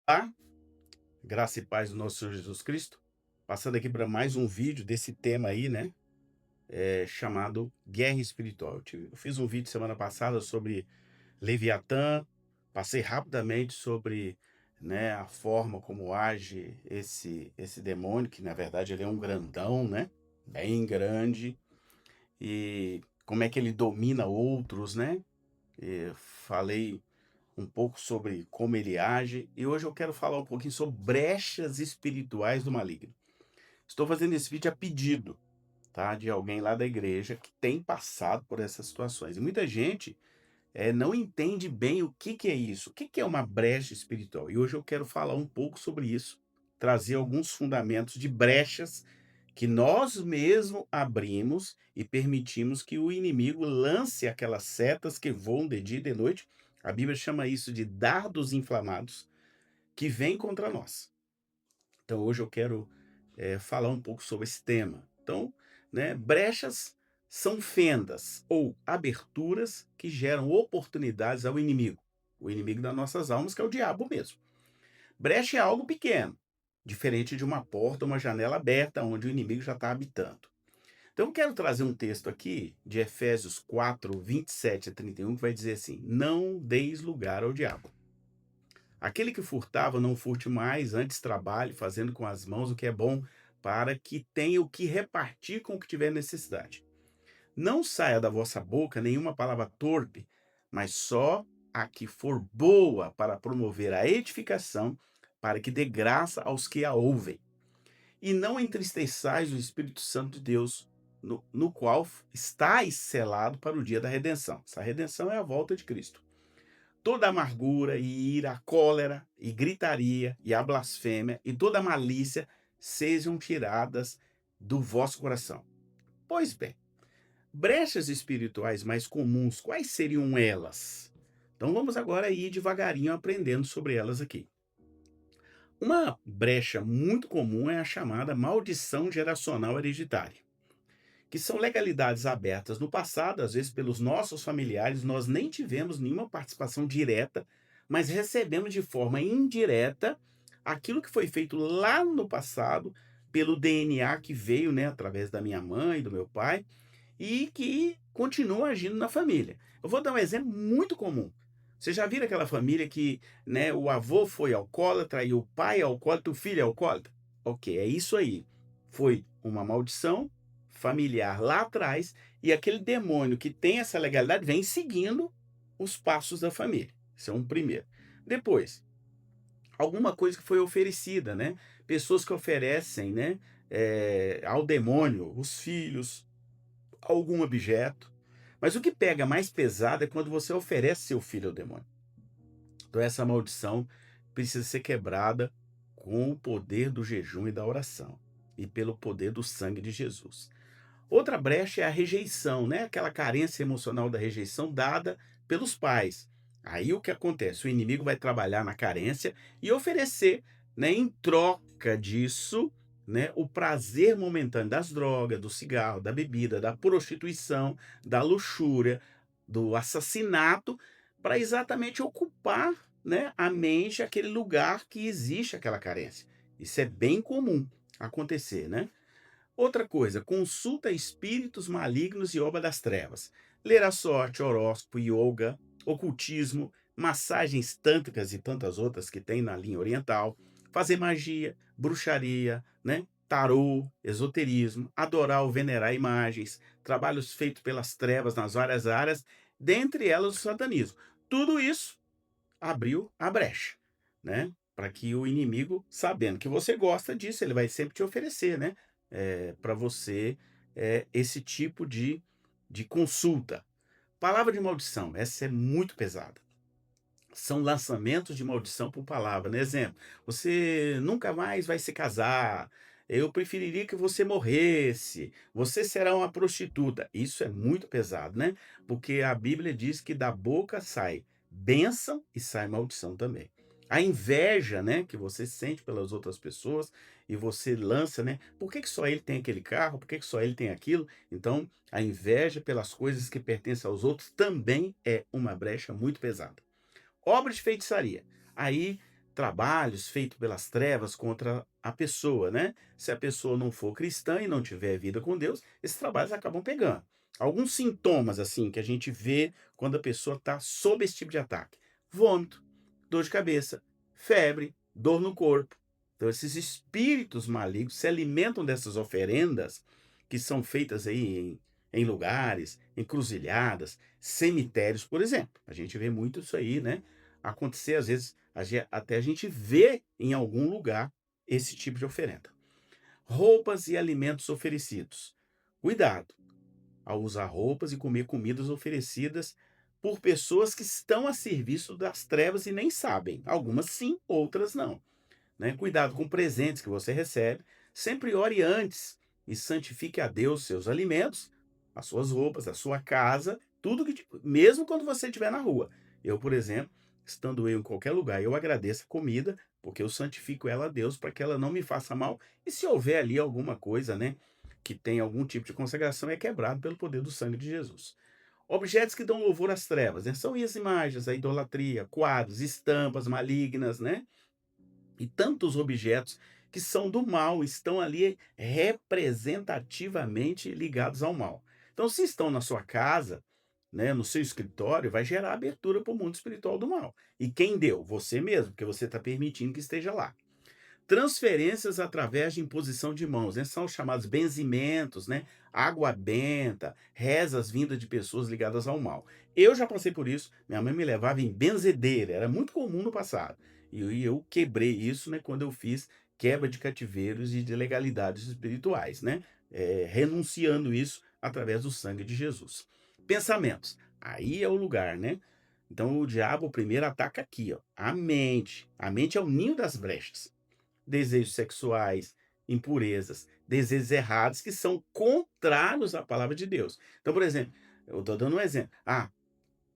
Olá, graça e paz do nosso Senhor Jesus Cristo. Passando aqui para mais um vídeo desse tema aí, né? Chamado Guerra Espiritual. Eu fiz um vídeo semana passada sobre Leviatã, passei rapidamente sobre, né, a forma como age esse demônio, que na verdade ele é um grandão, né? Bem grande, e como é que ele domina outros, né? Falei um pouco sobre como ele age, e hoje eu quero falar um pouquinho sobre brechas espirituais do maligno. Estou fazendo esse vídeo a pedido, tá, de alguém lá da igreja que tem passado por essas situações. E muita gente não entende bem o que que é isso, o que que é uma brecha espiritual. E hoje eu quero falar um pouco sobre isso, trazer alguns fundamentos de brechas que nós mesmo abrimos e permitimos que o inimigo lance aquelas setas que voam de dia e de noite. A Bíblia chama isso de dardos inflamados que vêm contra nós. Então hoje eu quero falar um pouco sobre esse tema. Então, né, brechas são fendas ou aberturas que geram oportunidades ao inimigo. O inimigo das nossas almas, que é o diabo mesmo. Brecha é algo pequeno, diferente de uma porta, uma janela aberta, onde o inimigo já está habitando. Então, eu quero trazer um texto aqui de Efésios 4, 27 a 31, que vai dizer assim: Não deis lugar ao diabo. Aquele que furtava, não furte mais, antes trabalhe, fazendo com as mãos o que é bom, para que tenha o que repartir com o que tiver necessidade. Não saia da vossa boca nenhuma palavra torpe, mas só a que for boa para promover a edificação, para que dê graça aos que a ouvem. E não entristeçais o Espírito Santo de Deus, no qual estáis selado para o dia da redenção. Essa redenção é a volta de Cristo. Toda amargura e ira, cólera e gritaria e a blasfêmia e toda malícia sejam tiradas do vosso coração. Pois bem, brechas espirituais mais comuns, quais seriam elas? Então vamos agora ir devagarinho aprendendo sobre elas aqui. Uma brecha muito comum é a chamada maldição geracional hereditária, que são legalidades abertas no passado, às vezes pelos nossos familiares, nós nem tivemos nenhuma participação direta, mas recebemos de forma indireta aquilo que foi feito lá no passado pelo DNA que veio, né, através da minha mãe, do meu pai, e que continua agindo na família. Eu vou dar um exemplo muito comum. Você já viu aquela família que, né, o avô foi alcoólatra e o pai é alcoólatra, o filho é alcoólatra? Ok, é isso aí. Foi uma maldição familiar lá atrás e aquele demônio que tem essa legalidade vem seguindo os passos da família. Isso é um primeiro. Depois, alguma coisa que foi oferecida, né? Pessoas que oferecem, né, ao demônio, os filhos, algum objeto. Mas o que pega mais pesado é quando você oferece seu filho ao demônio. Então essa maldição precisa ser quebrada com o poder do jejum e da oração e pelo poder do sangue de Jesus. Outra brecha é a rejeição, né? Aquela carência emocional da rejeição dada pelos pais. Aí o que acontece? O inimigo vai trabalhar na carência e oferecer, né, em troca disso, né, o prazer momentâneo das drogas, do cigarro, da bebida, da prostituição, da luxúria, do assassinato, para exatamente ocupar, né, a mente, aquele lugar que existe aquela carência. Isso é bem comum acontecer, né? Outra coisa, consulta espíritos malignos e obra das trevas. Ler a sorte, horóscopo, yoga, ocultismo, massagens tântricas e tantas outras que tem na linha oriental, fazer magia, bruxaria, né? Tarô, esoterismo, adorar ou venerar imagens, trabalhos feitos pelas trevas nas várias áreas, dentre elas o satanismo. Tudo isso abriu a brecha, né, para que o inimigo, sabendo que você gosta disso, ele vai sempre te oferecer, né, para você, esse tipo de consulta. Palavra de maldição, essa é muito pesada. São lançamentos de maldição por palavra, né, exemplo: "Você nunca mais vai se casar", "Eu preferiria que você morresse", "Você será uma prostituta". Isso é muito pesado, né, porque a Bíblia diz que da boca sai bênção e sai maldição também. A inveja, né, que você sente pelas outras pessoas e você lança, né: "Por que que só ele tem aquele carro? Por que que só ele tem aquilo?". Então, a inveja pelas coisas que pertencem aos outros também é uma brecha muito pesada. Obra de feitiçaria. Aí trabalhos feitos pelas trevas contra a pessoa, né. Se a pessoa não for cristã e não tiver vida com Deus, esses trabalhos acabam pegando. Alguns sintomas, assim, que a gente vê quando a pessoa está sob esse tipo de ataque: vômito, dor de cabeça, febre, dor no corpo. Então esses espíritos malignos se alimentam dessas oferendas que são feitas aí em lugares, encruzilhadas, cemitérios, por exemplo. A gente vê muito isso aí, né, acontecer às vezes, até a gente vê em algum lugar esse tipo de oferenda. Roupas e alimentos oferecidos. Cuidado ao usar roupas e comer comidas oferecidas por pessoas que estão a serviço das trevas e nem sabem. Algumas sim, outras não, né? Cuidado com presentes que você recebe. Sempre ore antes e santifique a Deus seus alimentos, as suas roupas, a sua casa, tudo que, mesmo quando você estiver na rua. Eu, por exemplo, estando eu em qualquer lugar, eu agradeço a comida, porque eu santifico ela a Deus para que ela não me faça mal. E se houver ali alguma coisa, né, que tem algum tipo de consagração, é quebrado pelo poder do sangue de Jesus. Objetos que dão louvor às trevas, né? São as imagens, a idolatria, quadros, estampas malignas, né? E tantos objetos que são do mal, estão ali representativamente ligados ao mal. Então, se estão na sua casa, né, no seu escritório, vai gerar abertura para o mundo espiritual do mal. E quem deu? Você mesmo, porque você está permitindo que esteja lá. Transferências através de imposição de mãos, né, são os chamados benzimentos, né, água benta, rezas vindas de pessoas ligadas ao mal. Eu já passei por isso, minha mãe me levava em benzedeira, era muito comum no passado. E eu quebrei isso, né, quando eu fiz quebra de cativeiros e de legalidades espirituais, né, renunciando isso através do sangue de Jesus. Pensamentos, aí é o lugar, né? Então o diabo primeiro ataca aqui, ó, a mente. A mente é o ninho das brechas. Desejos sexuais, impurezas, desejos errados que são contrários à palavra de Deus. Então, por exemplo, eu estou dando um exemplo.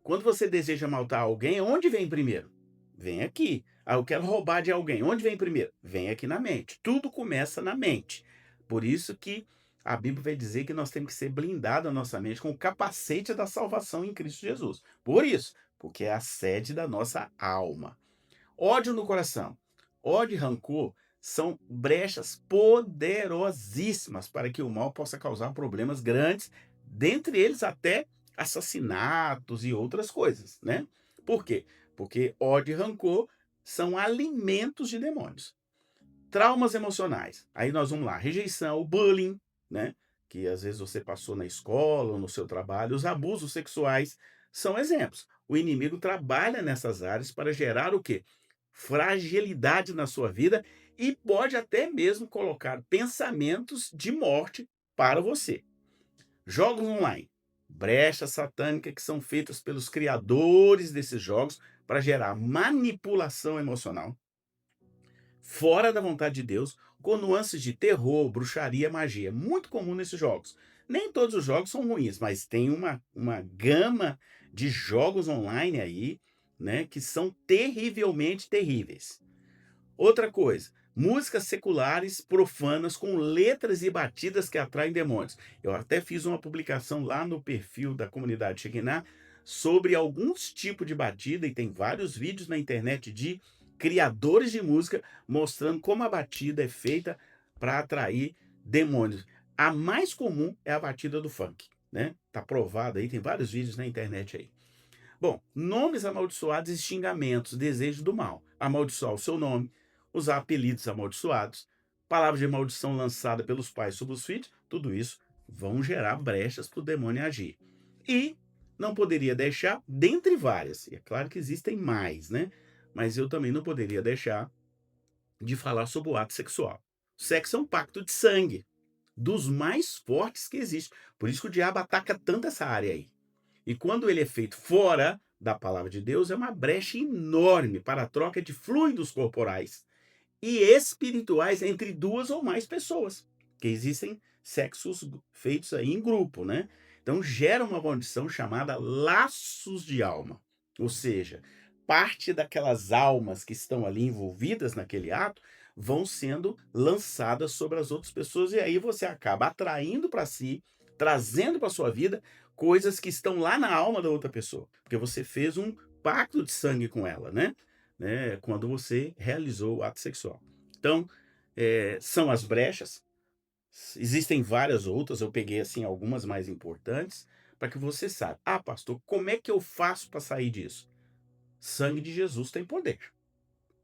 Quando você deseja matar alguém, onde vem primeiro? Vem aqui. Eu quero roubar de alguém. Onde vem primeiro? Vem aqui na mente. Tudo começa na mente. Por isso que a Bíblia vai dizer que nós temos que ser blindados a nossa mente com o capacete da salvação em Cristo Jesus. Por isso, porque é a sede da nossa alma. Ódio no coração. Ódio e rancor são brechas poderosíssimas para que o mal possa causar problemas grandes, dentre eles até assassinatos e outras coisas, né? Por quê? Porque ódio e rancor são alimentos de demônios. Traumas emocionais. Aí nós vamos lá, rejeição, o bullying, né? Que às vezes você passou na escola ou no seu trabalho, os abusos sexuais são exemplos. O inimigo trabalha nessas áreas para gerar o quê? Fragilidade na sua vida e pode até mesmo colocar pensamentos de morte para você. Jogos online, brechas satânicas que são feitas pelos criadores desses jogos para gerar manipulação emocional, fora da vontade de Deus, com nuances de terror, bruxaria, magia. Muito comum nesses jogos. Nem todos os jogos são ruins, mas tem uma gama de jogos online aí, né, que são terrivelmente terríveis. Outra coisa, músicas seculares profanas com letras e batidas que atraem demônios. Eu até fiz uma publicação lá no perfil da comunidade Shekinah sobre alguns tipos de batida, e tem vários vídeos na internet de criadores de música mostrando como a batida é feita para atrair demônios. A mais comum é a batida do funk, né? Tá provado aí, tem vários vídeos na internet aí. Bom, nomes amaldiçoados e xingamentos, desejo do mal. Amaldiçoar o seu nome, usar apelidos amaldiçoados, palavras de maldição lançada pelos pais sobre os filhos, tudo isso vão gerar brechas para o demônio agir. E não poderia deixar, dentre várias, e é claro que existem mais, né? Mas eu também não poderia deixar de falar sobre o ato sexual. Sexo é um pacto de sangue, dos mais fortes que existe. Por isso que o diabo ataca tanto essa área aí. E quando ele é feito fora da palavra de Deus, é uma brecha enorme para a troca de fluidos corporais e espirituais entre duas ou mais pessoas, que existem sexos feitos aí em grupo, né? Então gera uma maldição chamada laços de alma. Ou seja, parte daquelas almas que estão ali envolvidas naquele ato vão sendo lançadas sobre as outras pessoas e aí você acaba atraindo para si, trazendo para sua vida coisas que estão lá na alma da outra pessoa, porque você fez um pacto de sangue com ela, né? né, quando você realizou o ato sexual. Então, são as brechas, existem várias outras, eu peguei, assim, algumas mais importantes, para que você saiba. "Ah, pastor, como é que eu faço para sair disso?" Sangue de Jesus tem poder,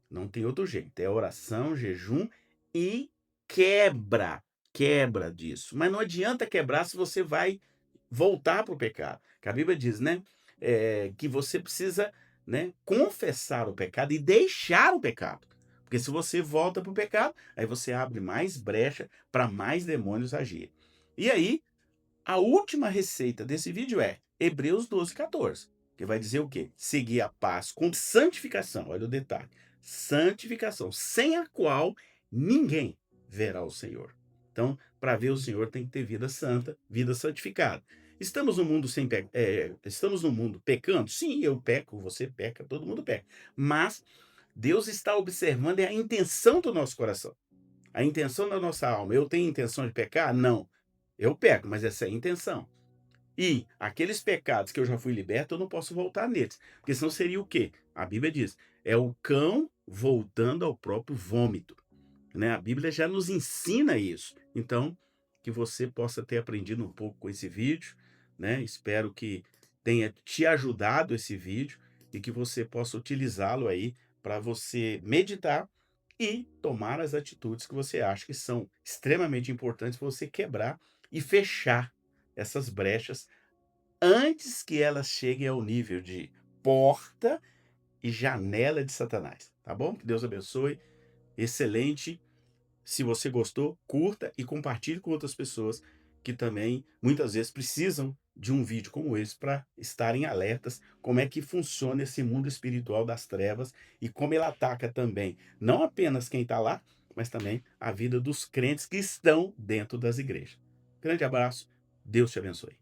não tem outro jeito, é oração, jejum e quebra, quebra disso. Mas não adianta quebrar se você vai voltar para o pecado, que a Bíblia diz, né, que você precisa, né, confessar o pecado e deixar o pecado. Porque se você volta para o pecado, aí você abre mais brecha para mais demônios agirem. E aí, a última receita desse vídeo é Hebreus 12:14, que vai dizer o quê? Seguir a paz com santificação, olha o detalhe, santificação, sem a qual ninguém verá o Senhor. Então, para ver o Senhor tem que ter vida santa, vida santificada. Estamos no mundo pecando? Sim, eu peco, você peca, todo mundo peca. Mas Deus está observando a intenção do nosso coração, a intenção da nossa alma. Eu tenho intenção de pecar? Não. Eu peco, mas essa é a intenção. E aqueles pecados que eu já fui liberto, eu não posso voltar neles, porque senão seria o quê? A Bíblia diz: é o cão voltando ao próprio vômito, né? A Bíblia já nos ensina isso. Então, que você possa ter aprendido um pouco com esse vídeo, né? Espero que tenha te ajudado esse vídeo e que você possa utilizá-lo aí para você meditar e tomar as atitudes que você acha que são extremamente importantes para você quebrar e fechar essas brechas antes que elas cheguem ao nível de porta e janela de Satanás, tá bom? Que Deus abençoe. Excelente. Se você gostou, curta e compartilhe com outras pessoas que também muitas vezes precisam de um vídeo como esse para estarem alertas como é que funciona esse mundo espiritual das trevas e como ele ataca também não apenas quem está lá, mas também a vida dos crentes que estão dentro das igrejas. Grande abraço, Deus te abençoe.